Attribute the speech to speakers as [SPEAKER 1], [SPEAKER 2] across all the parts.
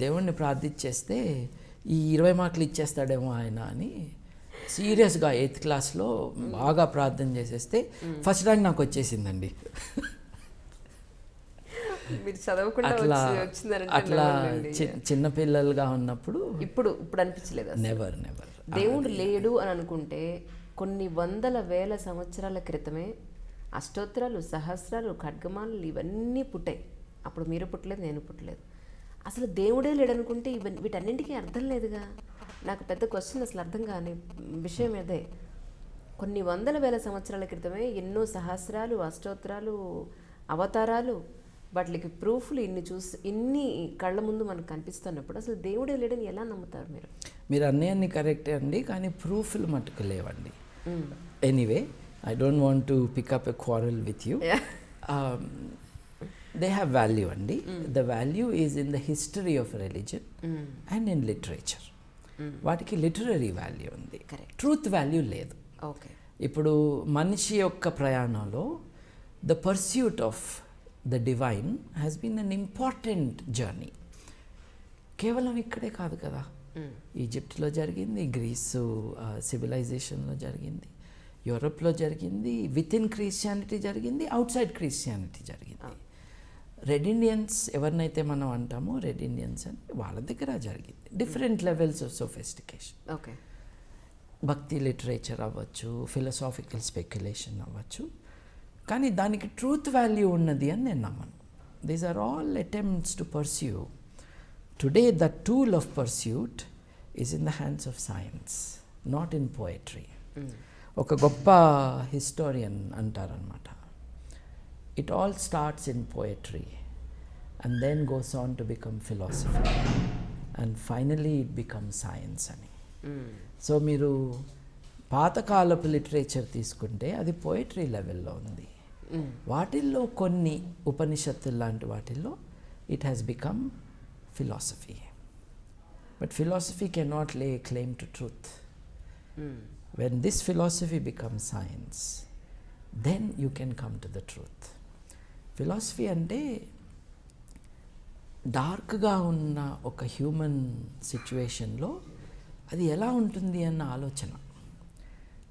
[SPEAKER 1] దేవుణ్ణి ప్రార్థించేస్తే ఈ 20 మార్కులు ఇచ్చేస్తాడేమో ఆయన అని సీరియస్గా 8th క్లాస్లో బాగా ప్రార్థన చేసేస్తే ఫస్ట్ ర్యాంక్ నాకు వచ్చేసిందండి.
[SPEAKER 2] మీరు చదవకుండా
[SPEAKER 1] అట్లా చిన్నపిల్లలుగా ఉన్నప్పుడు
[SPEAKER 2] ఇప్పుడు అనిపించలేదు
[SPEAKER 1] నెవర్
[SPEAKER 2] దేవుడు లేడు అని అనుకుంటే కొన్ని వందల వేల సంవత్సరాల క్రితమే అష్టోత్తరాలు, సహస్రాలు, ఖడ్గమాలు ఇవన్నీ పుట్టాయి. అప్పుడు మీరు పుట్టలేదు, నేను పుట్టలేదు. అసలు దేవుడే లేడనుకుంటే వీటన్నింటికీ అర్థం లేదుగా. నాకు పెద్ద క్వశ్చన్ అసలు అర్థం కాని విషయం అదే. కొన్ని వందల వేల సంవత్సరాల క్రితమే ఎన్నో సహస్రాలు, అష్టోత్తరాలు, అవతారాలు, వాటికి ప్రూఫ్లు ఇన్ని కళ్ళ ముందు మనకు కనిపిస్తున్నప్పుడు అసలు దేవుడే లేడని ఎలా నమ్ముతారు మీరు?
[SPEAKER 1] మీరు అన్నీ కరెక్టే అండి, కానీ ప్రూఫ్లు మటుకు లేవండి. Anyway, I don't want to pick up a quarrel with you. They have value అండి. The value is in the history of religion and in literature. వాటికి లిటరరీ వాల్యూ ఉంది, ట్రూత్ వాల్యూ లేదు. ఇప్పుడు మనిషి యొక్క ప్రయాణంలో the pursuit of the divine has been an important journey. కేవలం ఇక్కడే కాదు కదా, ఈజిప్ట్లో జరిగింది, గ్రీసు సివిలైజేషన్లో జరిగింది, యూరోప్లో జరిగింది, విత్ ఇన్ క్రిస్టియానిటీ జరిగింది, అవుట్ సైడ్ క్రిస్టియానిటీ జరిగింది. రెడ్ ఇండియన్స్ ఎవరినైతే మనం అంటామో రెడ్ ఇండియన్స్ అని వాళ్ళ దగ్గర జరిగింది. Different levels of sophistication. Bhakti literature అవ్వచ్చు, ఫిలసాఫికల్ స్పెక్యులేషన్ అవ్వచ్చు, కానీ దానికి ట్రూత్ వాల్యూ ఉన్నది అని నేను నమ్మను. These are all attempts to pursue. Today the tool of pursuit is in the hands of science, not in poetry. ఒక గొప్ప హిస్టోరియన్ అంటారనమాట, it all starts in poetry and then goes on to become philosophy and finally it becomes science అని. So మీరు పాతకాలపు literature తీసుకుంటే అది poetry లెవెల్లో ఉంది. వాటిల్లో కొన్ని ఉపనిషత్తులు లాంటి వాటిల్లో it has become philosophy. But philosophy cannot lay claim to truth. When this philosophy becomes science, then you can come to the truth. Philosophy అంటే డార్క్గా ఉన్న ఒక హ్యూమన్ సిచ్యువేషన్లో అది ఎలా ఉంటుంది అన్న ఆలోచన.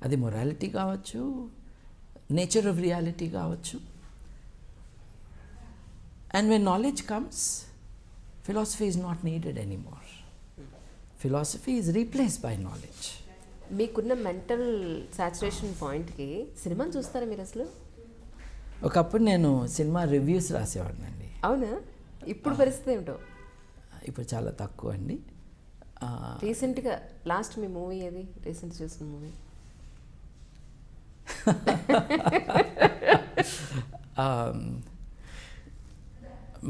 [SPEAKER 1] అది మొరాలిటీ కావచ్చు, నేచర్ ఆఫ్ రియాలిటీ కావచ్చు. And when knowledge comes, philosophy is not needed anymore. Philosophy is replaced by knowledge.
[SPEAKER 2] మీకున్న మెంటల్ సాచురేషన్ పాయింట్కి సినిమాని చూస్తారా మీరు అసలు?
[SPEAKER 1] ఒకప్పుడు నేను సినిమా రివ్యూస్ రాసేవాడిని అండి.
[SPEAKER 2] అవునా? ఇప్పుడు పరిస్థితి ఏమిటో?
[SPEAKER 1] ఇప్పుడు చాలా తక్కువ అండి.
[SPEAKER 2] రీసెంట్గా లాస్ట్ మీ మూవీ ఏది? రీసెంట్ చూసిన మూవీ?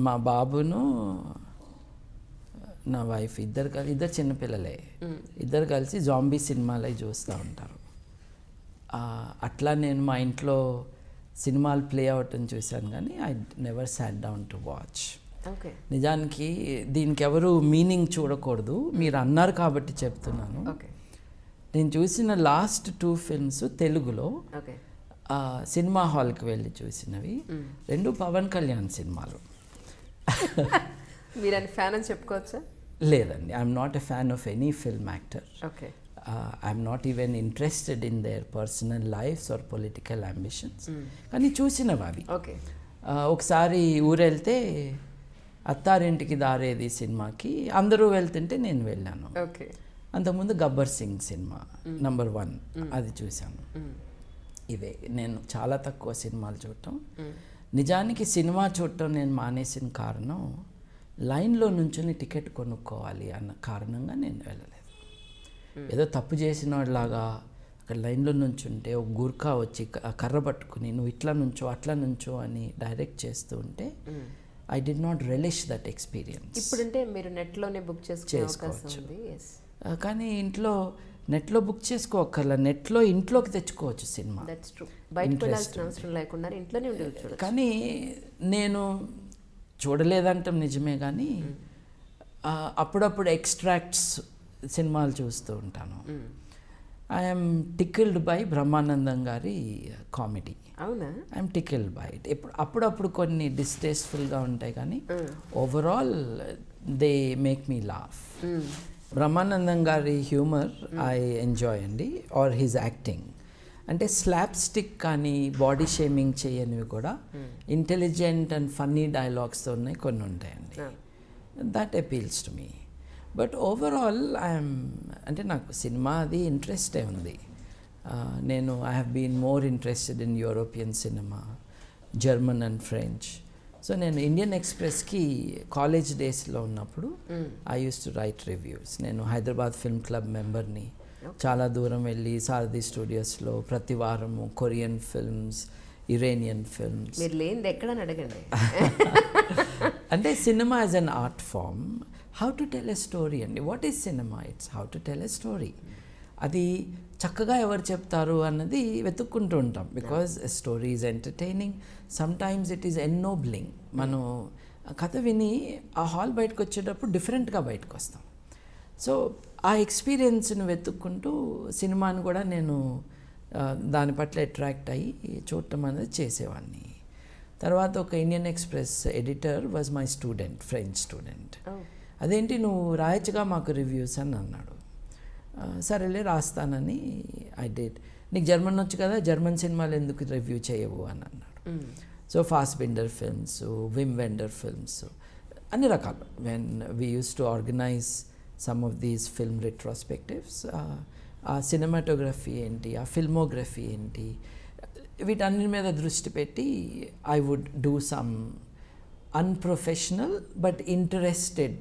[SPEAKER 1] మా బాబును నా వైఫ్ ఇద్దరు చిన్నపిల్లలే, ఇద్దరు కలిసి జాంబీ సినిమాలు చూస్తూ ఉంటారు. అట్లా నేను మా ఇంట్లో సినిమాలు ప్లే అవటం చూశాను, కానీ I never sat down to watch. నిజానికి దీనికి ఎవరు మీనింగ్ చూడకూడదు, మీరు అన్నారు కాబట్టి చెప్తున్నాను. నేను చూసిన లాస్ట్ 2 ఫిల్మ్స్ తెలుగులో సినిమా హాల్కి వెళ్ళి చూసినవి, 2 పవన్ కళ్యాణ్ సినిమాలు.
[SPEAKER 2] మీరు ఫ్యాన్ అని చెప్పుకోవచ్చా?
[SPEAKER 1] లేదండి, I'm not a fan of any film actor. I'm not even interested in their personal lifes or political ambitions. కానీ చూసినవి అవి. ఒకసారి ఊరెళ్తే అత్తారింటికి దారేది సినిమాకి అందరూ వెళ్తుంటే నేను వెళ్ళాను. అంతకుముందు గబ్బర్ సింగ్ సినిమా నంబర్ 1 అది చూశాను. ఇవే నేను చాలా తక్కువ సినిమాలు చూడటం. నిజానికి సినిమా చూడటం నేను మానేసిన కారణం లైన్లో నుంచుని టికెట్ కొనుక్కోవాలి అన్న కారణంగా నేను వెళ్ళలేదు. ఏదో తప్పు చేసిన వాళ్ళలాగా అక్కడ లైన్లో నుంచుంటే ఒక గుర్ఖా వచ్చి కర్ర పట్టుకుని నువ్వు ఇట్లా నుంచో అట్లా నుంచో అని డైరెక్ట్ చేస్తూ ఉంటే I did not relish that experience.
[SPEAKER 2] ఇప్పుడంటే మీరు నెట్లోనే బుక్ చేసుకోవచ్చు,
[SPEAKER 1] కానీ నెట్లో బుక్ చేసుకోకర్లా, నెట్లో ఇంట్లోకి తెచ్చుకోవచ్చు సినిమా. కానీ నేను చూడలేదంటాం నిజమే, కానీ అప్పుడప్పుడు ఎక్స్ట్రాక్ట్స్ సినిమాలు చూస్తూ ఉంటాను. ఐఎమ్ టికిల్డ్ బై బ్రహ్మానందం గారి కామెడీ.
[SPEAKER 2] అవునా?
[SPEAKER 1] I'm tickled by it. అప్పుడప్పుడు కొన్ని డిస్టేస్ఫుల్గా ఉంటాయి, కానీ overall they make me laugh. Brahmanandam గారి హ్యూమర్ ఐ ఎంజాయ్ అండి, ఆర్ హిజ్ యాక్టింగ్. అంటే స్లాప్ స్టిక్ కానీ బాడీ షేమింగ్ చేయనివి కూడా ఇంటెలిజెంట్ అండ్ ఫన్నీ డైలాగ్స్తో ఉన్నాయి, కొన్ని ఉంటాయండి. That appeals to me. But overall I'm అంటే నాకు సినిమా అది ఇంట్రెస్టే ఉంది. నేను I have been more interested in European cinema, German and French. So నేను ఇండియన్ ఎక్స్ప్రెస్కి కాలేజ్ డేస్లో ఉన్నప్పుడు I use to right reviews. నేను హైదరాబాద్ ఫిల్మ్ క్లబ్ మెంబర్ని. చాలా దూరం వెళ్ళి సారథి స్టూడియోస్లో ప్రతి వారము కొరియన్ ఫిల్మ్స్, ఇరానియన్ ఫిల్మ్స్.
[SPEAKER 2] మీరు లేనిది ఎక్కడని అడగండి.
[SPEAKER 1] అంటే cinema as an art form, how to tell a story అండి. What is cinema? It's how to tell a story. అది చక్కగా ఎవరు చెప్తారు అన్నది వెతుక్కుంటూ ఉంటాం. Because story is entertaining, sometimes it is ennobling. మనం కథ విని ఆ హాల్ బయటకు వచ్చేటప్పుడు డిఫరెంట్గా బయటకు వస్తాం. సో ఆ ఎక్స్పీరియన్స్ని వెతుక్కుంటూ సినిమాని కూడా నేను దాని పట్ల అట్రాక్ట్ అయ్యి చూడటం అనేది చేసేవాడిని. తర్వాత ఒక Indian Express editor was my student, French student. అదేంటి నువ్వు రాయచ్చుగా మాకు రివ్యూస్ అని అన్నాడు. సరేలే రాస్తానని ఐ డిడ్. నీకు జర్మన్ వచ్చు కదా, జర్మన్ సినిమాలు ఎందుకు రివ్యూ చేయవు అని అన్నాడు. So Fassbinder films, Wim Wender films, అన్ని రకాలు. When we used to organise some of these film retrospectives, ఆ సినిమాటోగ్రఫీ ఏంటి, ఆ ఫిల్మోగ్రఫీ ఏంటి, వీటన్నిటి మీద దృష్టి పెట్టి I would do some unprofessional but interested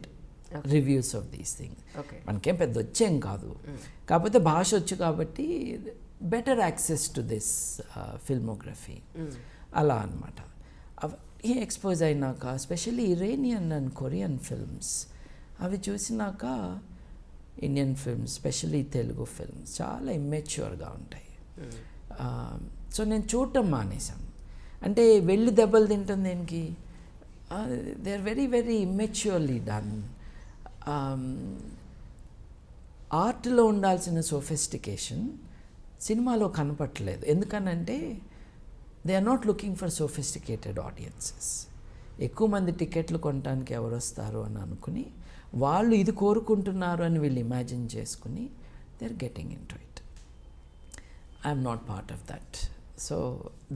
[SPEAKER 1] reviews of these things. మనకేం పెద్ద వచ్చేం కాదు, కాకపోతే భాష వచ్చు కాబట్టి better access to this filmography. అలా అనమాట. ఈ ఎక్స్పోజ్ అయినాక specially Iranian and Korean films అవి చూసినాక Indian films, specially Telugu films చాలా ఇమ్మెచ్యూర్గా ఉంటాయి. సో నేను చూడటం మానేశాను. అంటే వెళ్ళి దెబ్బలు తింటుంది దేనికి? They are very very immaturely done. ఆర్ట్లో ఉండాల్సిన సోఫిస్టికేషన్ సినిమాలో కనపట్లేదు. ఎందుకనంటే they are not looking for sophisticated audiences. ఎక్కువ మంది టికెట్లు కొనడానికి ఎవరు వస్తారు అని అనుకుని వాళ్ళు ఇది కోరుకుంటున్నారు అని వీళ్ళు ఇమాజిన్ చేసుకుని they are getting into it. I'm not part of that. So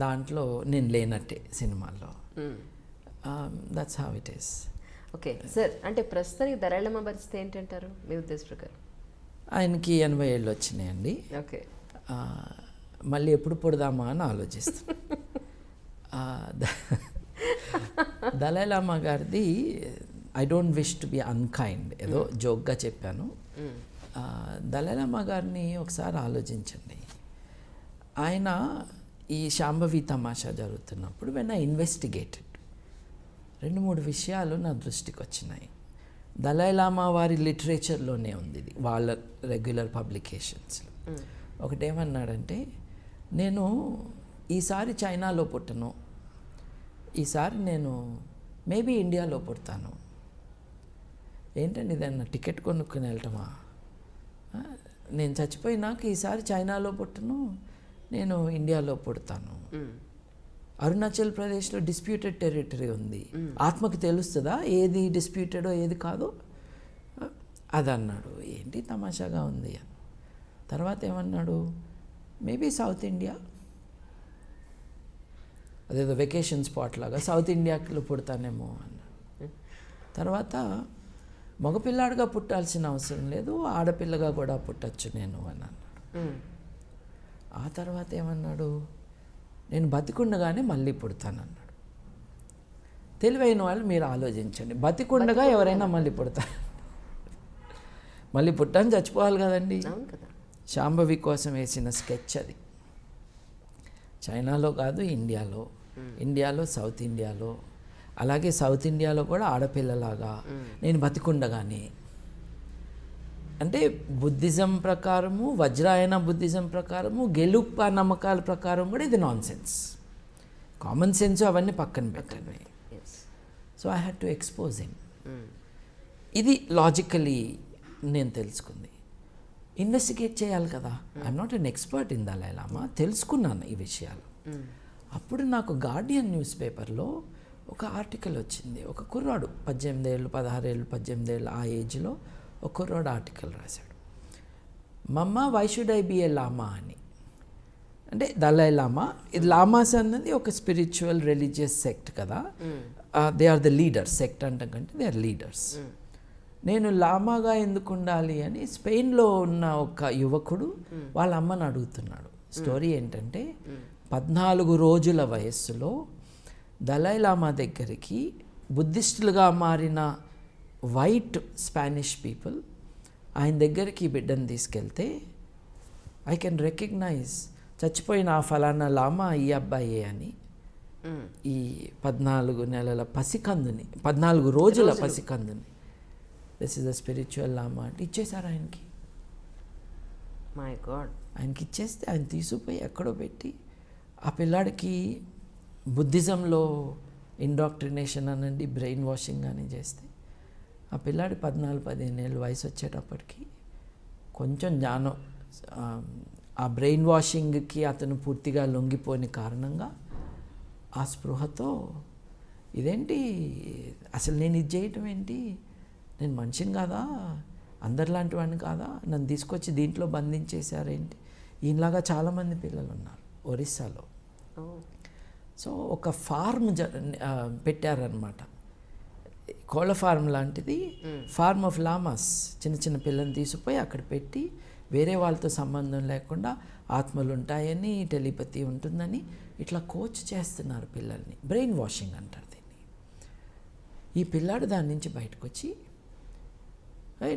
[SPEAKER 1] దాంట్లో నేను లేనట్టే సినిమాల్లో. That's how it is.
[SPEAKER 2] Okay sir, అంటే ప్రస్తుతానికి దళాలమ్మ పరిస్థితి ఏంటంటారు మీ ఉద్దేశ ప్రకారం?
[SPEAKER 1] ఆయనకి 80 ఏళ్ళు వచ్చినాయండి.
[SPEAKER 2] ఓకే,
[SPEAKER 1] మళ్ళీ ఎప్పుడు పుడదామా అని ఆలోచిస్తాను. దళాలమ్మ గారిది I don't wish to be unkind, ఏదో జోక్గా చెప్పాను. దళాలమ్మ గారిని ఒకసారి ఆలోచించండి. ఆయన ఈ శాంభవి తమాషా జరుగుతున్నప్పుడు వెన్ ఐ ఇన్వెస్టిగేటెడ్ 2-3 విషయాలు నా దృష్టికి వచ్చినాయి. దలైలామా వారి లిటరేచర్లోనే ఉంది ఇది, వాళ్ళ రెగ్యులర్ పబ్లికేషన్స్లో. ఒకటేమన్నాడంటే, నేను ఈసారి చైనాలో పుట్టను, ఈసారి నేను మేబీ ఇండియాలో పుడతాను. ఏంటండి ఇదన్నా టికెట్ కొనుక్కుని వెళ్ళటమా? నేను చచ్చిపోయినాక ఈసారి చైనాలో పుట్టను, నేను ఇండియాలో పుడతాను. అరుణాచల్ ప్రదేశ్లో డిస్ప్యూటెడ్ టెరిటరీ ఉంది, ఆత్మకి తెలుస్తుందా ఏది డిస్ప్యూటెడో ఏది కాదో? అది అన్నాడు. ఏంటి తమాషాగా ఉంది అని. తర్వాత ఏమన్నాడు, మేబీ సౌత్ ఇండియా, అదేదో వెకేషన్ స్పాట్ లాగా సౌత్ ఇండియాలో పుడతానేమో అన్నాడు. తర్వాత మగపిల్లాడిగా పుట్టాల్సిన అవసరం లేదు, ఆడపిల్లగా కూడా పుట్టచ్చు నేను అని అన్నాడు. ఆ తర్వాత ఏమన్నాడు, నేను బతికుండగానే మళ్ళీ పుడతానన్నాడు. తెలివైన వాళ్ళు మీరు ఆలోచించండి, బతికుండగా ఎవరైనా మళ్ళీ పుడతారు? మళ్ళీ పుట్టాను, చచ్చిపోవాలి కదండి. శాంభవి కోసం వేసిన స్కెచ్ అది. చైనాలో కాదు, ఇండియాలో, ఇండియాలో సౌత్ ఇండియాలో, అలాగే సౌత్ ఇండియాలో కూడా ఆడపిల్లలాగా నేను బతికుండగానే. అంటే బుద్ధిజం ప్రకారము, వజ్రాయన బుద్ధిజం ప్రకారము, గెలుప్ నమ్మకాల ప్రకారం కూడా ఇది నాన్ సెన్స్. కామన్ సెన్స్ అవన్నీ పక్కన పెట్టండి. So I had to expose him. ఇది లాజికలీ నేను తెలుసుకుంది. ఇన్వెస్టిగేట్ చేయాలి కదా. I'm not an expert in Dalai Lama, తెలుసుకున్నాను ఈ విషయాలు. అప్పుడు నాకు గార్డియన్ న్యూస్ పేపర్లో ఒక ఆర్టికల్ వచ్చింది. ఒక కుర్రాడు 18 ఏళ్ళు 16 ఏళ్ళు 18 ఏళ్ళు ఆ ఏజ్లో ఒక కుర్రాడు ఆర్టికల్ రాశాడు. Mama why should I be a lama అని. అంటే దలై లామా, ఇది లామాస్ అన్నది ఒక స్పిరిచువల్ రిలీజియస్ సెక్ట్ కదా. They are the leaders. Sect అంటాం కంటే దే ఆర్ లీడర్స్. నేను లామాగా ఎందుకు ఉండాలి అని స్పెయిన్లో ఉన్న ఒక యువకుడు వాళ్ళ అమ్మని అడుగుతున్నాడు. స్టోరీ ఏంటంటే 14 రోజుల వయస్సులో దలై లామా దగ్గరికి బుద్ధిస్టులుగా మారిన వైట్ స్పానిష్ పీపుల్ ఆయన దగ్గరికి ఈ బిడ్డను తీసుకెళ్తే ఐ కెన్ రికగ్నైజ్ చచ్చిపోయిన ఆ ఫలానా లామా ఈ అబ్బాయే అని ఈ 14 నెలల పసికందుని 14 రోజుల పసికందుని దిస్ ఇస్ ద స్పిరిచువల్ లామా అంటే ఇచ్చేశారు ఆయనకి.
[SPEAKER 2] My God.
[SPEAKER 1] ఆయనకి ఇచ్చేస్తే ఆయన తీసుకుపోయి ఎక్కడో పెట్టి ఆ పిల్లాడికి బుద్ధిజంలో ఇండాక్ట్రినేషన్ అనండి, బ్రెయిన్ వాషింగ్ అని చేస్తే ఆ పిల్లాడి 14-15 ఏళ్ళ వయసు వచ్చేటప్పటికి కొంచెం జ్ఞానం, ఆ బ్రెయిన్ వాషింగ్కి అతను పూర్తిగా లొంగిపోయిన కారణంగా ఆ స్పృహతో ఇదేంటి అసలు నేను ఇది చేయటం ఏంటి, నేను మనిషిని కాదా, అందరిలాంటి వాడిని కాదా, నన్ను తీసుకొచ్చి దీంట్లో బంధించేశారేంటి. ఈయనలాగా చాలామంది పిల్లలు ఉన్నారు ఒరిస్సాలో. సో ఒక ఫార్మ్ పెట్టారనమాట, కోళ్ళ ఫార్మ్ లాంటిది, ఫార్మ్ ఆఫ్ లామాస్. చిన్న చిన్న పిల్లల్ని తీసుకుపోయి అక్కడ పెట్టి వేరే వాళ్ళతో సంబంధం లేకుండా ఆత్మలు ఉంటాయని, టెలిపతి ఉంటుందని ఇట్లా కోచ్ చేస్తున్నారు పిల్లల్ని. బ్రెయిన్ వాషింగ్ అంటారు దీన్ని. ఈ పిల్లాడు దాని నుంచి బయటకు వచ్చి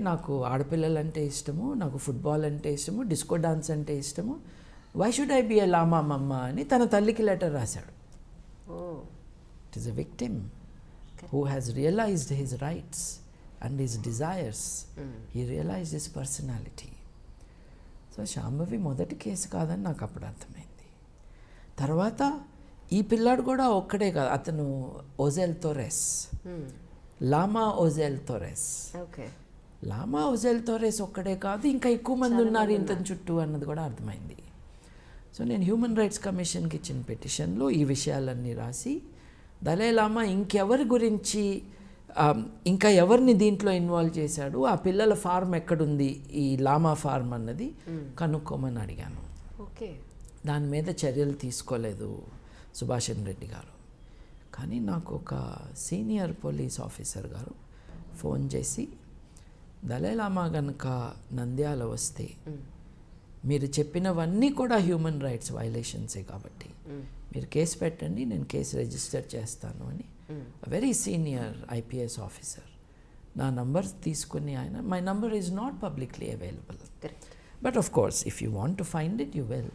[SPEAKER 1] నాకు ఆడపిల్లలంటే ఇష్టము, నాకు ఫుట్బాల్ అంటే ఇష్టము, డిస్కో డాన్స్ అంటే ఇష్టము, why should I be a లామా మమ్మ అని తన తల్లికి లెటర్ రాశాడు. It is a victim who has realized his rights and his desires. He realized his personality. So Shambhavi మొదటి కేసు కాదని నాకు అప్పుడు అర్థమైంది. తర్వాత ఈ పిల్లాడు కూడా ఒక్కడే కాదు, అతను ఓజెల్ తోరెస్, లామా ఓజెల్ తోరెస్. లామా ఓజెల్ తోరెస్ ఒక్కడే కాదు, ఇంకా ఎక్కువ మంది ఉన్నారు ఇంతని చుట్టూ అన్నది కూడా అర్థమైంది. సో నేను హ్యూమన్ రైట్స్ కమిషన్కి ఇచ్చిన పిటిషన్లో ఈ విషయాలన్నీ రాసి దలై లామా ఇంకెవరి గురించి, ఇంకా ఎవరిని దీంట్లో ఇన్వాల్వ్ చేశాడు, ఆ పిల్లల ఫార్మ్ ఎక్కడుంది, ఈ లామా ఫార్మ్ అన్నది కనుక్కోమని అడిగాను.
[SPEAKER 2] ఓకే.
[SPEAKER 1] దాని మీద చర్యలు తీసుకోలేదు సుభాషణ్ రెడ్డి గారు. కానీ నాకు ఒక సీనియర్ పోలీస్ ఆఫీసర్ గారు ఫోన్ చేసి, దలై లామా కనుక నంద్యాల వస్తే మీరు చెప్పినవన్నీ కూడా హ్యూమన్ రైట్స్ వైలేషన్సే కాబట్టి మీరు కేసు పెట్టండి, నేను కేసు రిజిస్టర్ చేస్తాను అని వెరీ సీనియర్ ఐపీఎస్ ఆఫీసర్ నా నంబర్ తీసుకుని ఆయన, my number is not publicly available, but of course if you want to find it you will.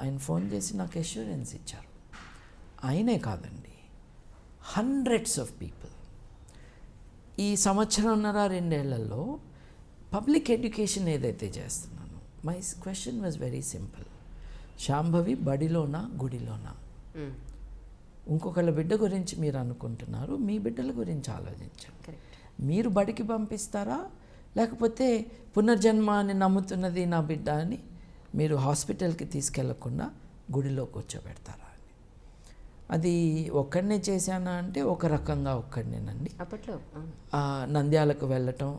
[SPEAKER 1] ఆయన ఫోన్ చేసి నాకు అష్యూరెన్స్ ఇచ్చారు. ఆయనే కాదండి, హండ్రెడ్స్ ఆఫ్ పీపుల్ ఈ 1.5-2 ఏళ్లలో పబ్లిక్ ఎడ్యుకేషన్ ఏదైతే చేస్తున్నానో, my question was very simple. Shambhavi బడిలోనా గుడిలోనా? ఇంకొకళ్ళ బిడ్డ గురించి మీరు అనుకుంటున్నారు, మీ బిడ్డల గురించి ఆలోచించండి. మీరు బడికి పంపిస్తారా, లేకపోతే పునర్జన్మ అని నమ్ముతున్నది నా బిడ్డ అని మీరు హాస్పిటల్కి తీసుకెళ్లకుండా గుడిలో కూర్చోబెడతారా అని. అది ఒక్కడనే చేశానా అంటే ఒక రకంగా ఒక్కడనేనండి.
[SPEAKER 2] అప్పట్లో
[SPEAKER 1] నంద్యాలకు వెళ్ళటం,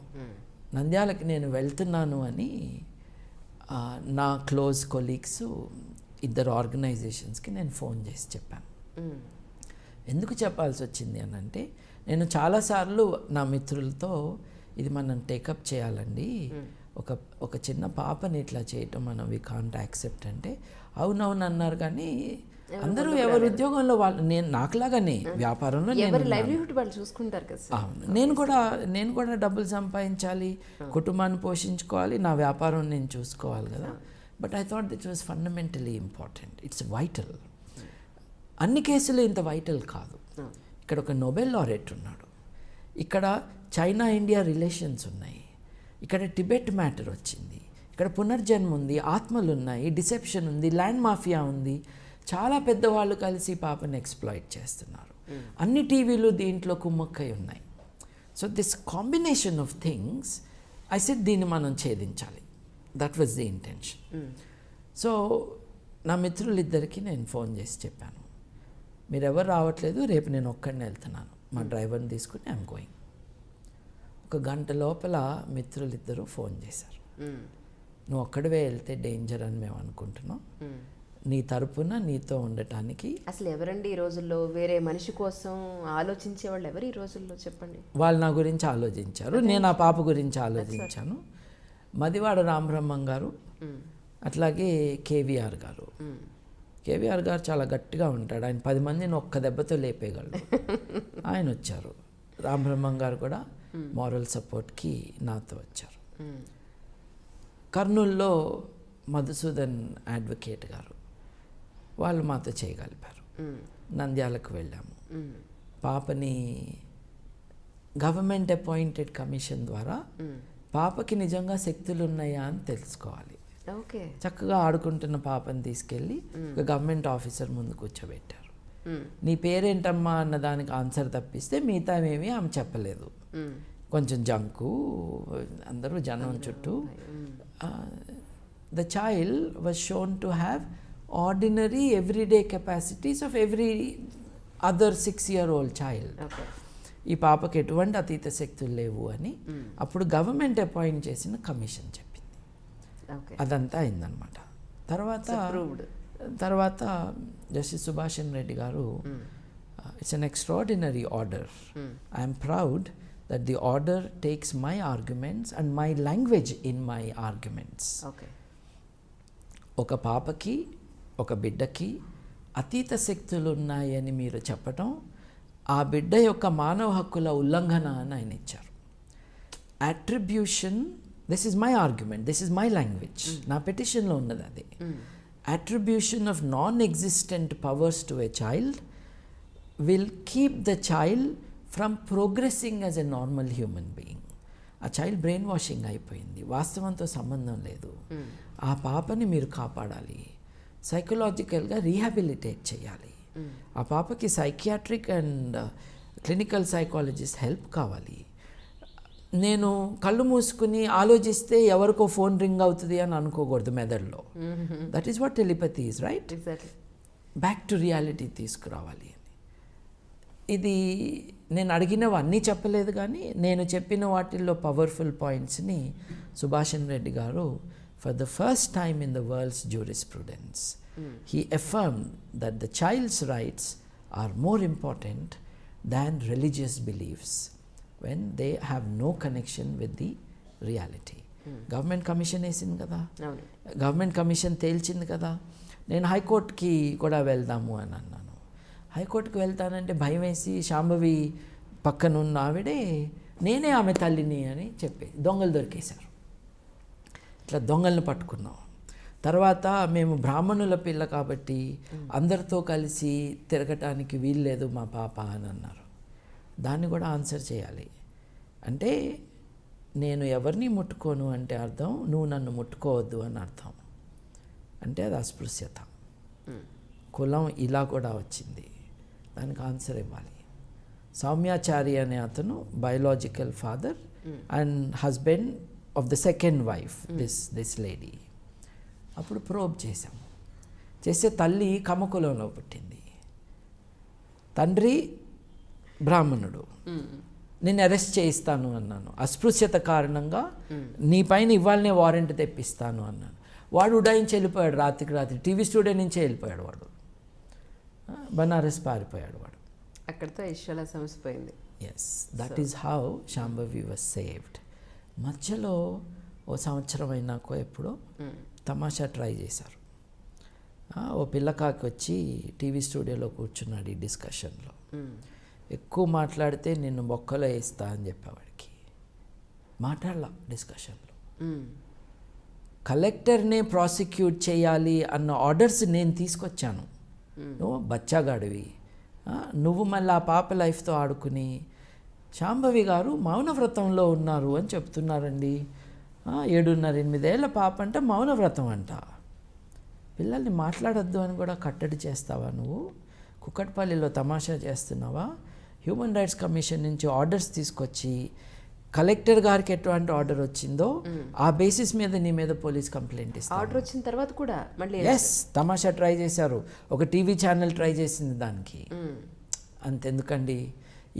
[SPEAKER 1] నంద్యాలకి నేను వెళ్తున్నాను అని నా క్లోజ్ కొలీగ్స్ 2 ఆర్గనైజేషన్స్కి నేను ఫోన్ చేసి చెప్పాను. ఎందుకు చెప్పాల్సి వచ్చింది అని అంటే, నేను చాలాసార్లు నా మిత్రులతో ఇది మనం టేకప్ చేయాలండి, ఒక చిన్న పాపని ఇట్లా చేయటం మనం వి కాంట్ యాక్సెప్ట్ అంటే అవునవును అన్నారు. కానీ అందరూ ఎవరి ఉద్యోగంలో వాళ్ళు, నేను నాకులాగానే వ్యాపారంలో
[SPEAKER 2] లైవ్లీహుడ్ వాళ్ళు చూసుకుంటారు కదా.
[SPEAKER 1] అవును, నేను కూడా డబ్బులు సంపాదించాలి, కుటుంబాన్ని పోషించుకోవాలి, నా వ్యాపారం నేను చూసుకోవాలి కదా. But I thought that was fundamentally important, it's vital. అన్ని కేసులు ఇంత వైటల్ కాదు. ఇక్కడ ఒక నోబెల్ లారెట్ ఉన్నాడు, ఇక్కడ చైనా ఇండియా రిలేషన్స్ ఉన్నాయి, ఇక్కడ టిబెట్ మ్యాటర్ వచ్చింది, ఇక్కడ పునర్జన్మ ఉంది, ఆత్మలు ఉన్నాయి, డిసెప్షన్ ఉంది, ల్యాండ్ మాఫియా ఉంది, చాలా పెద్దవాళ్ళు కలిసి పాపని ఎక్స్ప్లాయిట్ చేస్తున్నారు, అన్ని టీవీలు దీంట్లో కుమ్మక్కై ఉన్నాయి. So this combination of things I said దీన్ని మనం ఛేదించాలి. That was the intention. So నా మిత్రులిద్దరికీ నేను ఫోన్ చేసి చెప్పాను, మీరు ఎవరు రావట్లేదు, రేపు నేను ఒక్కడిని వెళ్తున్నాను, మా డ్రైవర్ని తీసుకుని ఐఎమ్ గోయింగ్. ఒక గంట లోపల మిత్రులు ఇద్దరు ఫోన్ చేశారు, నువ్వు ఒక్కడివే వెళ్తే డేంజర్ అని మేము అనుకుంటున్నాం, నీ తరపున నీతో ఉండటానికి.
[SPEAKER 2] అసలు ఎవరండి ఈ రోజుల్లో వేరే మనిషి కోసం ఆలోచించే వాళ్ళు ఎవరు ఈ రోజుల్లో చెప్పండి?
[SPEAKER 1] వాళ్ళు నా గురించి ఆలోచించారు, నేను ఆ పాప గురించి ఆలోచించాను. మదివాడ రామబ్రహ్మం గారు, అట్లాగే కేవీఆర్ గారు. కేవీఆర్ గారు చాలా గట్టిగా ఉంటాడు, ఆయన 10 మందిని ఒక్క దెబ్బతో లేపేయగలడు. ఆయన వచ్చారు. రామబ్రహ్మం గారు కూడా మారల్ సపోర్ట్కి నాతో వచ్చారు. కర్నూల్లో మధుసూదన్ అడ్వకేట్ గారు, వాళ్ళు మాతో చేయగలిపారు. నంద్యాలకు వెళ్ళాము. పాపని గవర్నమెంట్ అపాయింటెడ్ కమిషన్ ద్వారా పాపకి నిజంగా శక్తులు ఉన్నాయా అని తెలుసుకోవాలి. చక్కగా ఆడుకుంటున్న పాపని తీసుకెళ్ళి ఒక గవర్నమెంట్ ఆఫీసర్ ముందు కూర్చోబెట్టారు. నీ పేరేంటమ్మా అన్న దానికి ఆన్సర్ తప్పిస్తే మిగతా ఏమీ ఆమె చెప్పలేదు. కొంచెం జంకు, అందరూ జనం చుట్టూ. The child was shown to have ordinary everyday capacities of every other 6-year-old child. ఈ పాపకి ఎటువంటి అతీత శక్తులు లేవు అని అప్పుడు గవర్నమెంట్ అపాయింట్ చేసిన కమిషన్ చెప్పింది. అదంతా అయిందనమాట. తర్వాత జస్టిస్ సుభాషన్ రెడ్డి గారు, it's an extraordinary order, I'm proud that the order takes my arguments and my language in my arguments. ఒక పాపకి, ఒక బిడ్డకి అతీత శక్తులు ఉన్నాయని మీరు చెప్పటం ఆ బిడ్డ యొక్క మానవ హక్కుల ఉల్లంఘన అని ఆయన ఇచ్చారు. Attribution, this is my argument, this is my language, నా పిటిషన్లో ఉన్నది అది. Attribution of non existent powers to a child will keep the child from progressing as a normal human being. ఆ చైల్డ్ బ్రెయిన్ వాషింగ్ అయిపోయింది, వాస్తవంతో సంబంధం లేదు. ఆ పాపని మీరు కాపాడాలి, సైకలాజికల్గా రీహాబిలిటేట్ చేయాలి. ఆ పాపకి psychiatric and clinical psychologist help కావాలి. నేను కళ్ళు మూసుకుని ఆలోచిస్తే ఎవరికో ఫోన్ రింగ్ అవుతుంది అని అనుకోకూడదు మెదడులో. That is what telepathy is, right? Back to reality తీసుకురావాలి. ఇది నేను అడిగినవన్నీ చెప్పలేదు, కానీ నేను చెప్పిన వాటిల్లో పవర్ఫుల్ పాయింట్స్ని సుభాషన్ రెడ్డి గారు for the first time in the world's jurisprudence he affirmed that the child's rights are more important than religious beliefs when they have no connection with the reality. Government commission వేసింది కదా, government commission తేల్చింది కదా. నేను హైకోర్టుకి కూడా వెళ్దాము అని అన్నాను. హైకోర్టుకి వెళ్తానంటే భయం వేసి శాంభవి పక్కనున్న ఆవిడే నేనే ఆమె తల్లిని అని చెప్పి దొంగలు దొరికేశారు. ఇట్లా దొంగలను పట్టుకున్నాం. తర్వాత మేము బ్రాహ్మణుల పిల్ల కాబట్టి అందరితో కలిసి తిరగటానికి వీల్లేదు మా పాప అని అన్నారు. దాన్ని కూడా ఆన్సర్ చేయాలి. అంటే నేను ఎవరిని ముట్టుకోను అంటే అర్థం నువ్వు నన్ను ముట్టుకోవద్దు అని అర్థం. అంటే అది అస్పృశ్యత. కులం ఇలా కూడా వచ్చింది, దానికి ఆన్సర్ ఇవ్వాలి. సౌమ్యాచారి అనే అతను biological father and husband of the second wife this lady. అప్పుడు ప్రోబ్ చేశాము. చేస్తే తల్లి కమ్మకులంలో పుట్టింది, తండ్రి బ్రాహ్మణుడు. నేను అరెస్ట్ చేయిస్తాను అన్నాను. అస్పృశ్యత కారణంగా నీ పైన ఇవ్వాలనే వారెంట్ తెప్పిస్తాను అన్నాను. వాడు ఉడాయించి వెళ్ళిపోయాడు. రాత్రికి రాత్రి టీవీ స్టూడియో నుంచే వెళ్ళిపోయాడు వాడు. బనారస్ పారిపోయాడు వాడు.
[SPEAKER 2] అక్కడితో ఈశ్వర సమసిపోయింది.
[SPEAKER 1] Yes, that is how Shambhavi was saved. మధ్యలో ఓ సంవత్సరం అయినాకో ఎప్పుడో తమాషా ట్రై చేశారు. ఓ పిల్లకాకి వచ్చి టీవీ స్టూడియోలో కూర్చున్నాడు ఈ డిస్కషన్లో. ఎక్కువ మాట్లాడితే నిన్ను బొక్కలో వేస్తా అని చెప్పేవాడికి. మాట్లాడలా డిస్కషన్లో. కలెక్టర్నే ప్రాసిక్యూట్ చేయాలి అన్న ఆర్డర్స్ నేను తీసుకొచ్చాను. నువ్వు బచ్చాగాడివి, నువ్వు మళ్ళీ ఆ పాప లైఫ్తో ఆడుకుని శాంభవి గారు మౌనవ్రతంలో ఉన్నారు అని చెప్తున్నారండి. 7.5-8 ఏళ్ల పాప అంటే మౌనవ్రతం అంట. పిల్లల్ని మాట్లాడొద్దు అని కూడా కట్టడి చేస్తావా నువ్వు? కుక్కట్పల్లిలో తమాషా చేస్తున్నావా? హ్యూమన్ రైట్స్ కమిషన్ నుంచి ఆర్డర్స్ తీసుకొచ్చి కలెక్టర్ గారికి ఎటువంటి ఆర్డర్ వచ్చిందో ఆ బేసిస్ మీద నీ మీద పోలీస్ కంప్లైంట్ ఇస్తారు.
[SPEAKER 2] ఆర్డర్ వచ్చిన తర్వాత కూడా మళ్ళీ
[SPEAKER 1] ఎస్, తమాషా ట్రై చేశారు, ఒక టీవీ ఛానల్ ట్రై చేసింది దానికి. అంతెందుకండి,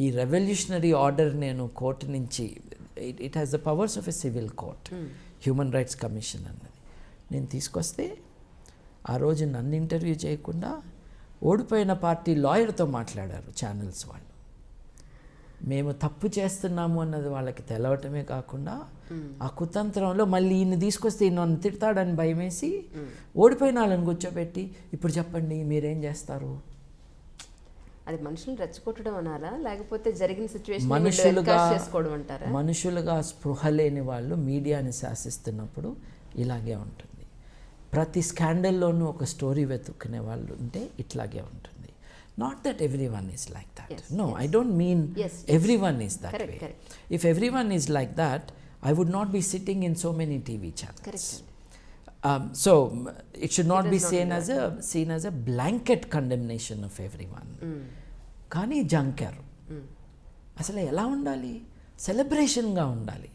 [SPEAKER 1] ఈ రెవల్యూషనరీ ఆర్డర్ నేను కోర్టు నుంచి, it has the powers of a civil court, human rights commission అన్నది నేను తీసుకొస్తే ఆ రోజు నన్ను ఇంటర్వ్యూ చేయకుండా ఓడిపోయిన పార్టీ లాయర్తో మాట్లాడారు ఛానల్స్ వాళ్ళు. మేము తప్పు చేస్తున్నాము అన్నది వాళ్ళకి తెలవటమే కాకుండా ఆ కుతంత్రంలో మళ్ళీ ఈయన తీసుకొస్తే ఈయన తిడతాడని భయమేసి ఓడిపోయిన వాళ్ళని కూర్చోబెట్టి ఇప్పుడు చెప్పండి మీరేం చేస్తారు.
[SPEAKER 2] అది మనుషులను రెచ్చగొట్టడం అనాలా, లేకపోతే జరిగిన సిచ్యువేషన్ చేసుకోవడం అంటారా?
[SPEAKER 1] మనుషులుగా స్పృహ లేని వాళ్ళు మీడియాని శాసిస్తున్నప్పుడు ఇలాగే ఉంటుంది. ప్రతి స్కాండల్లోనూ ఒక స్టోరీ వెతుక్కునే వాళ్ళు ఉంటే ఇట్లాగే ఉంటుంది. Not that everyone is like that.
[SPEAKER 2] Yes,
[SPEAKER 1] no,
[SPEAKER 2] yes.
[SPEAKER 1] I don't mean
[SPEAKER 2] yes.
[SPEAKER 1] everyone is that
[SPEAKER 2] correct,
[SPEAKER 1] way.
[SPEAKER 2] Correct.
[SPEAKER 1] If everyone is like that, I would not be sitting in so many TV channels.
[SPEAKER 2] Correct.
[SPEAKER 1] So it should not be seen as a blanket condemnation of everyone. కానీ జంకర్ అసలు ఎలా ఉండాలి, సెలబ్రేషన్గా ఉండాలి.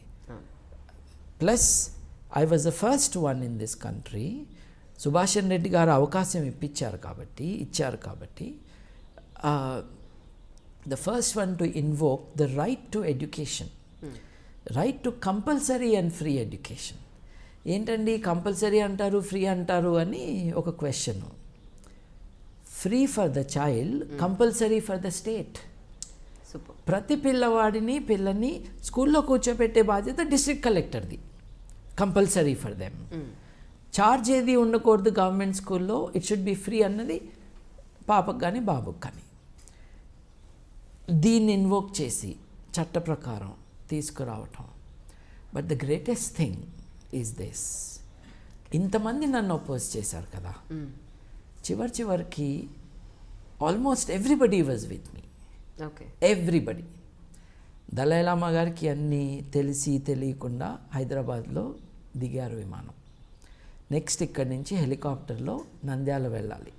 [SPEAKER 1] Plus I was the first one in this country. Subhash Reddy గారు అవకాశం ఇచ్చారు కాబట్టి the first one to invoke the right to education, right to compulsory and free education. ఏంటండి కంపల్సరీ అంటారు, ఫ్రీ అంటారు అని ఒక question. Free for the child, compulsory for the state. ప్రతి పిల్లని స్కూల్లో కూర్చోబెట్టే బాధ్యత డిస్ట్రిక్ట్ కలెక్టర్ది, కంపల్సరీ ఫర్ దెమ్. చార్జ్ ఏది ఉండకూడదు గవర్నమెంట్ స్కూల్లో, ఇట్ షుడ్ బి ఫ్రీ అన్నది పాపకు కానీ బాబుకు కానీ. దీన్ని ఇన్వోక్ చేసి చట్ట ప్రకారం తీసుకురావటం. But the greatest thing is this, ఇంతమంది నన్ను అపోజ్ చేశారు కదా, చివరికి almost everybody was with me. Everybody. Dalai Lama గారికి అన్నీ తెలియకుండా హైదరాబాద్లో దిగారు విమానం. నెక్స్ట్ ఇక్కడి నుంచి హెలికాప్టర్లో నంద్యాల వెళ్ళాలి.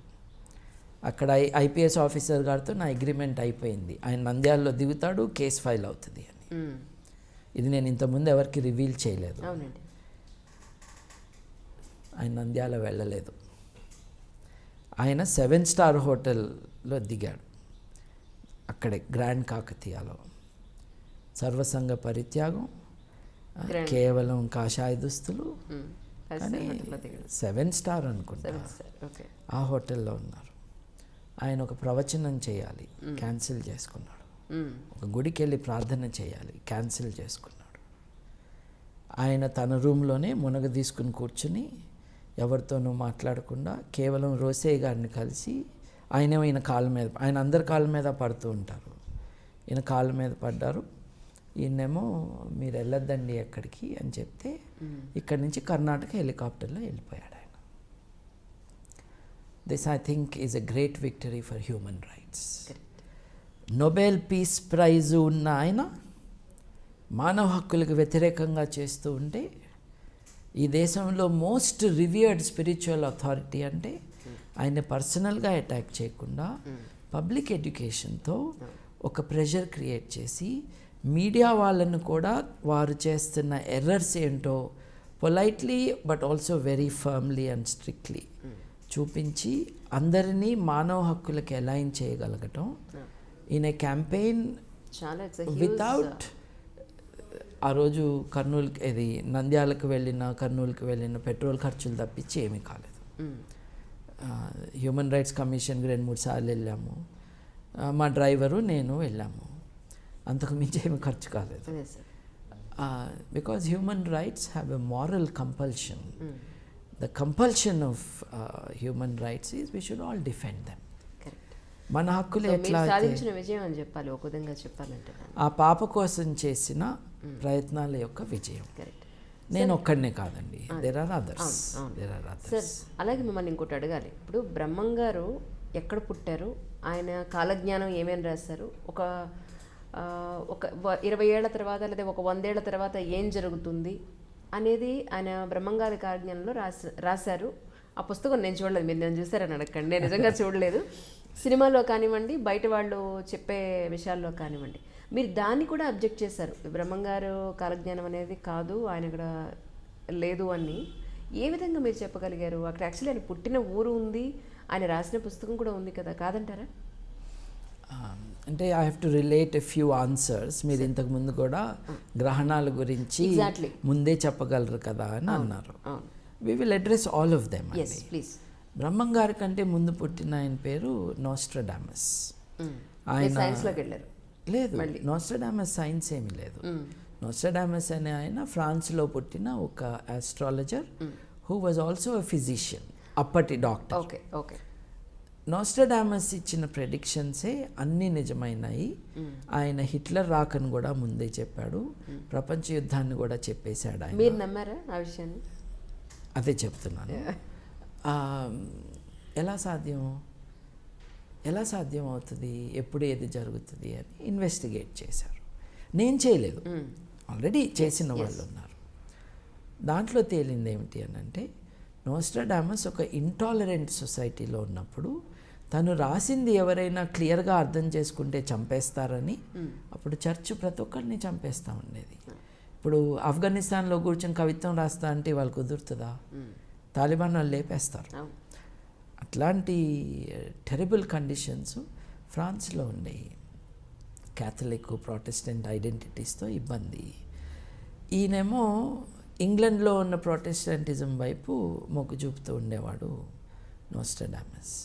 [SPEAKER 1] అక్కడ ఐపీఎస్ ఆఫీసర్ గారితో నా అగ్రిమెంట్ అయిపోయింది, ఆయన నంద్యాలలో దిగుతాడు, కేసు ఫైల్ అవుతుంది అని. ఇది నేను ఇంతకుముందు ఎవరికి రివీల్ చేయలేదు. ఆయన నంద్యాల వెళ్ళలేదు, ఆయన 7-star హోటల్లో దిగాడు, అక్కడే గ్రాండ్ కాకతీయలో. సర్వసంగ పరిత్యాగం, కేవలం కాషాయ దుస్తులు, కానీ 7-star అనుకుంటా ఆ హోటల్లో ఉన్నారు. ఆయన ఒక ప్రవచనం చేయాలి, క్యాన్సిల్ చేసుకున్నాడు. ఒక గుడికి వెళ్ళి ప్రార్థన చేయాలి, క్యాన్సిల్ చేసుకున్నాడు. ఆయన తన రూమ్లోనే మునగ తీసుకుని కూర్చుని ఎవరితోనూ మాట్లాడకుండా కేవలం రోసే గారిని కలిసి, ఈయన కాళ్ళ మీద, ఆయన అందరి కాళ్ళ మీద పడుతూ ఉంటారు, ఈయన కాళ్ళ మీద పడ్డారు. ఈయనేమో మీరు వెళ్ళొద్దండి ఎక్కడికి అని చెప్తే ఇక్కడి నుంచి కర్ణాటక హెలికాప్టర్లో వెళ్ళిపోయాడు ఆయన. This I think is a great victory for human rights. Nobel peace prize ఉన్న ఆయన మానవ హక్కులకు వ్యతిరేకంగా చేస్తూ ఉంటే, ఈ దేశంలో మోస్ట్ రివియర్డ్ స్పిరిచువల్ అథారిటీ అంటే ఆయన పర్సనల్గా అటాక్ చేయకుండా పబ్లిక్ ఎడ్యుకేషన్తో ఒక ప్రెషర్ క్రియేట్ చేసి మీడియా వాళ్ళను కూడా వారు చేస్తున్న ఎర్రర్స్ ఏంటో politely but also very firmly and strictly చూపించి అందరినీ మానవ హక్కులకు అలైన్ చేయగలగటం ఇన్ ఏ క్యాంపెయిన్ వితౌట్. ఆ రోజు కర్నూలుకి, ఇది నంద్యాలకు కర్నూలుకి వెళ్ళిన పెట్రోల్ ఖర్చులు తప్పించి ఏమీ కాలేదు. హ్యూమన్ రైట్స్ కమిషన్కి 2-3 సార్లు వెళ్ళాము, మా డ్రైవరు నేను వెళ్ళాము, అంతకు మించి ఏమి ఖర్చు కాలేదు. Because human rights have a moral compulsion. The compulsion of human rights is we should all defend them. మన హక్కులు ఎట్లా
[SPEAKER 2] సాధించిన విజయం అని చెప్పాలి, ఒక విధంగా చెప్పాలంటే
[SPEAKER 1] ఆ పాప కోసం చేసిన ప్రయత్నాల యొక్క విజయం. నేను ఒక్కడనే కాదండి, దేర్ ఆర్ అదర్స్.
[SPEAKER 2] సార్, అలాగే మిమ్మల్ని ఇంకోటి అడగాలి. ఇప్పుడు బ్రహ్మంగారు ఎక్కడ పుట్టారు, ఆయన కాలజ్ఞానం ఏమేమి రాశారు, ఒక 20 ఏళ్ల తర్వాత లేదా ఒక 100 ఏళ్ల తర్వాత ఏం జరుగుతుంది అనేది ఆయన బ్రహ్మంగారి కాలజ్ఞానంలో రాశారు. ఆ పుస్తకం నేను చూడలేదు, మీరు నేను చూసారని అడగండి, నేను నిజంగా చూడలేదు. సినిమాలో కానివ్వండి, బయట వాళ్ళు చెప్పే విషయాల్లో కానివ్వండి, మీరు దాన్ని కూడా అబ్జెక్ట్ చేశారు. బ్రహ్మంగారు కాలజ్ఞానం అనేది కాదు, ఆయన కూడా లేదు అని ఏ విధంగా మీరు చెప్పగలిగారు? అక్కడ యాక్చువల్లీ ఆయన పుట్టిన ఊరు ఉంది, ఆయన రాసిన పుస్తకం కూడా ఉంది కదా, కాదంటారా?
[SPEAKER 1] అంటే I have to relate a few answers. మీరు ఇంతకు ముందు కూడా గ్రహణాల గురించి ముందే చెప్పగలరు కదా అని అన్నారు. We will address all of them.
[SPEAKER 2] Please.
[SPEAKER 1] బ్రహ్మంగారి కంటే ముందు పుట్టిన ఆయన పేరు నోస్ట్రడామస్. ఆయన
[SPEAKER 2] సైన్స్లోకి వెళ్ళారు?
[SPEAKER 1] లేదు, నోస్ట్రడామస్ సైన్స్ ఏమీ లేదు. నోస్ట్రడామస్ అనే ఆయన ఫ్రాన్స్లో పుట్టిన ఒక astrologer who was also a physician, అప్పటి డాక్టర్.
[SPEAKER 2] Okay okay.
[SPEAKER 1] నోస్ట్రడామస్ ఇచ్చిన ప్రెడిక్షన్సే అన్నీ నిజమైనాయి. ఆయన హిట్లర్ రాకను కూడా ముందే చెప్పాడు, ప్రపంచ యుద్ధాన్ని కూడా చెప్పేశాడు ఆయన.
[SPEAKER 2] మీరు నమ్మారా ఆ విషయాన్ని?
[SPEAKER 1] అదే చెప్తున్నాను. ఎలా సాధ్యం అవుతుంది, ఎప్పుడు ఏది జరుగుతుంది అని ఇన్వెస్టిగేట్ చేశారు. నేను చేయలేదు, ఆల్రెడీ చేసిన వాళ్ళు ఉన్నారు. దాంట్లో తేలింది ఏమిటి అని అంటే, నోస్ట్రడామస్ ఒక ఇంటాలరెంట్ సొసైటీలో ఉన్నప్పుడు తను రాసింది ఎవరైనా క్లియర్గా అర్థం చేసుకుంటే చంపేస్తారని అప్పుడు చర్చ్ ప్రతి ఒక్కరిని చంపేస్తూ ఉండేది. ఇప్పుడు ఆఫ్ఘనిస్తాన్లో కూర్చొని కవిత్వం రాస్తా అంటే వాళ్ళు కుదురుతుందా? తాలిబాన్ వాళ్ళు లేపేస్తారు. అట్లాంటి టెరిబుల్ కండిషన్స్ ఫ్రాన్స్లో ఉండేవి. క్యాథలిక్ ప్రొటెస్టెంట్ ఐడెంటిటీస్తో ఇబ్బంది. ఈయనేమో ఇంగ్లండ్లో ఉన్న ప్రొటెస్టెంటిజం వైపు మొగ్గు చూపుతూ ఉండేవాడు నోస్ట్రడామస్.